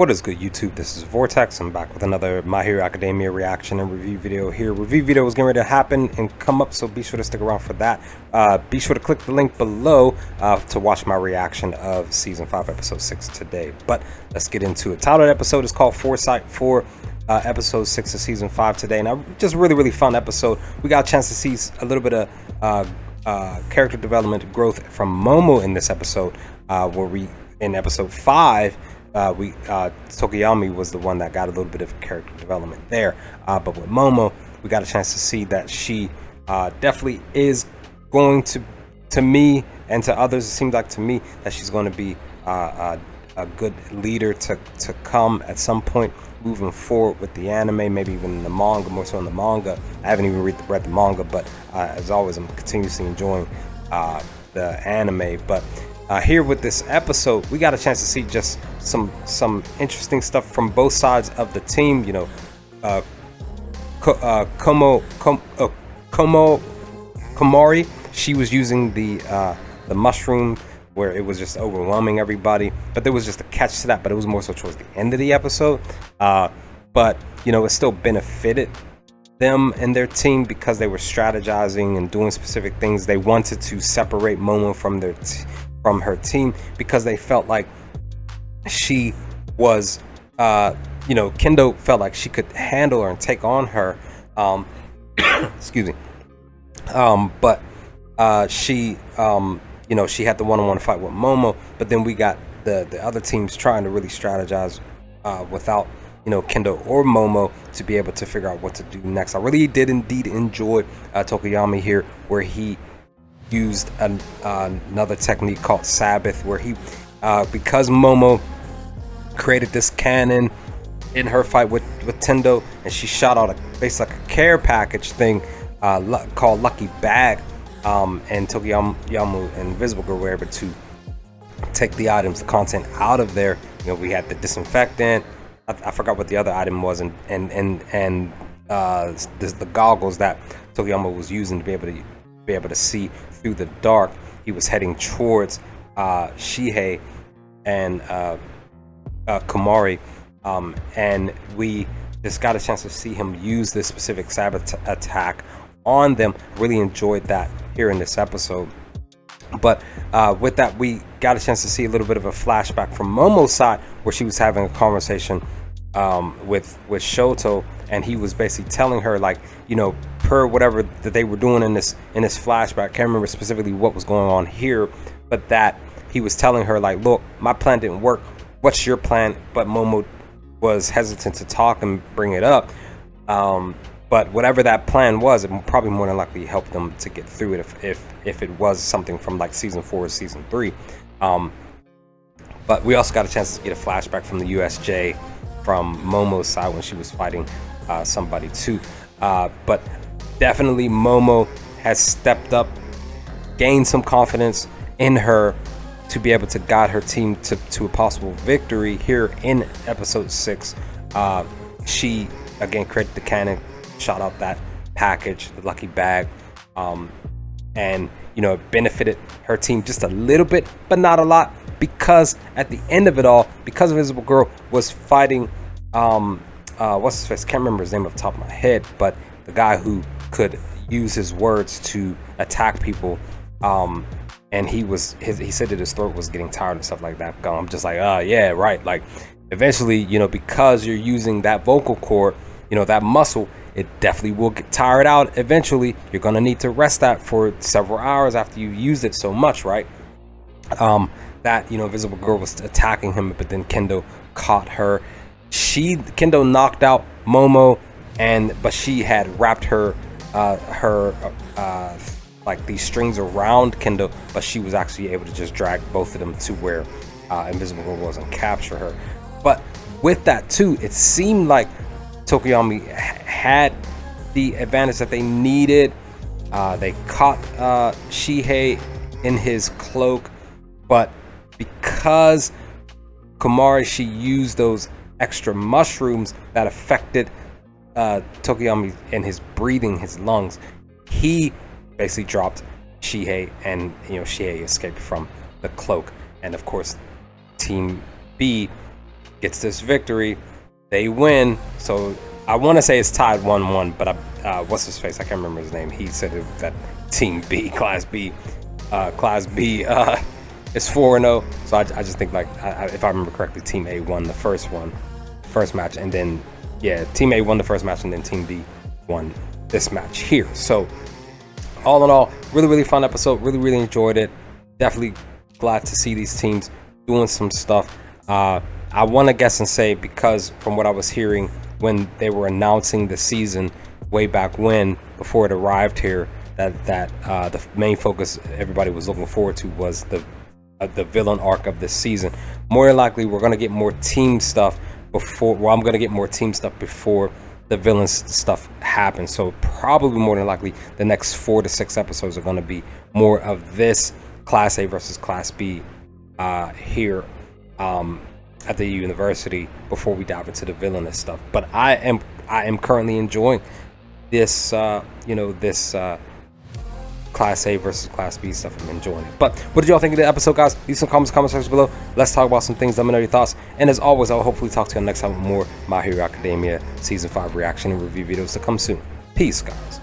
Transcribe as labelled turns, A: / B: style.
A: What is good, YouTube? This is Vortex. I'm back with another My Hero Academia reaction and review video here. Review video is getting ready to happen and come up, so be sure to stick around for that. Be sure to click the link below to watch my reaction of Season 5, Episode 6 today. But let's get into it. Title of the episode is called Foresight for Episode 6 of Season 5 today. And just really fun episode. We got a chance to see a little bit of character development growth from Momo in this episode, where in Episode 5, Tokoyami was the one that got a little bit of character development there, but with Momo we got a chance to see that she definitely is going to me and to others, it seems like to me that she's going to be a good leader to come at some point moving forward with the anime, maybe even in the manga, more so in the manga. I haven't even read the manga, but as always I'm continuously enjoying the anime. But here with this episode, we got a chance to see just some interesting stuff from both sides of the team. You know, Komori, she was using the mushroom where it was just overwhelming everybody, but there was just a catch to that. But it was more so towards the end of the episode. But you know, it still benefited them and their team because they were strategizing and doing specific things. They wanted to separate Momo from her team because they felt like she was, you know, Kendo felt like she could handle her and take on her. Excuse me. But she, you know, she had the one-on-one fight with Momo. But then we got the other teams trying to really strategize without, you know, Kendo or Momo to be able to figure out what to do next. I really did indeed enjoy Tokoyami here, where he used another technique called Sabbath, where he because Momo created this cannon in her fight with Tendo, and she shot out basically like a care package thing called Lucky Bag, and Tokoyami and Invisible Girl were able to take the items, the content out of there. You know, we had the disinfectant, I forgot what the other item was, and the goggles that Tokoyami was using to be able to see through the dark. He was heading towards Shihei and Komori, and we just got a chance to see him use this specific Sabbath attack on them. Really enjoyed that here in this episode. But with that, we got a chance to see a little bit of a flashback from Momo's side, where she was having a conversation with Shoto, and he was basically telling her, like, you know, per whatever that they were doing in this flashback, I can't remember specifically what was going on here, but that he was telling her, like, look, my plan didn't work, what's your plan? But Momo was hesitant to talk and bring it up, but whatever that plan was, it probably more than likely helped them to get through it if it was something from like season 4 or season 3. But we also got a chance to get a flashback from the USJ from Momo's side when she was fighting somebody too. But definitely Momo has stepped up, gained some confidence in her to be able to guide her team to a possible victory here in episode 6. She again created the cannon, shot out that package, the lucky bag, and you know, it benefited her team just a little bit, but not a lot, because at the end of it all, because Invisible Girl was fighting what's his face, can't remember his name off the top of my head, but the guy who could use his words to attack people, and he said that his throat was getting tired and stuff like that. I'm just like, yeah, right. Like, eventually, you know, because you're using that vocal cord, you know, that muscle, it definitely will get tired out eventually. You're gonna need to rest that for several hours after you used it so much, right? That, you know, Invisible Girl was attacking him, but then Kendo caught her. Kendo knocked out Momo, but she had wrapped her like these strings around Kendo, but she was actually able to just drag both of them to where Invisible Girl was and capture her. But with that too, it seemed like Tokoyami had the advantage that they needed. They caught Shihei in his cloak, but because Komori, she used those extra mushrooms that affected Tokoyami and his breathing, his lungs, he basically dropped Shihei, and you know, Shihei escaped from the cloak. And of course, Team B gets this victory. They win. So I want to say it's tied 1-1, but what's his face? I can't remember his name. He said that Team B, Class B, is 4-0. So I just think, like, if I remember correctly, Team A won the first match, and then Team A won the first match, and then Team B won this match here. So all in all, really, really fun episode. Really, really enjoyed it. Definitely glad to see these teams doing some stuff. I want to guess and say, because from what I was hearing when they were announcing the season way back when, before it arrived here, that the main focus everybody was looking forward to was the villain arc of this season. More than likely, we're gonna get more team stuff before. Well, I'm gonna get more team stuff before the villain stuff happens. So probably more than likely, the next 4 to 6 episodes are gonna be more of this Class A versus Class B here at the university before we dive into the villainous stuff. But I am currently enjoying this this Class A versus Class B stuff. I'm enjoying it. But what did y'all think of the episode, guys? Leave some comments in the comment section below. Let's talk about some things. Let me know your thoughts. And as always, I'll hopefully talk to you next time with more My Hero Academia Season 5 reaction and review videos to come soon. Peace, guys.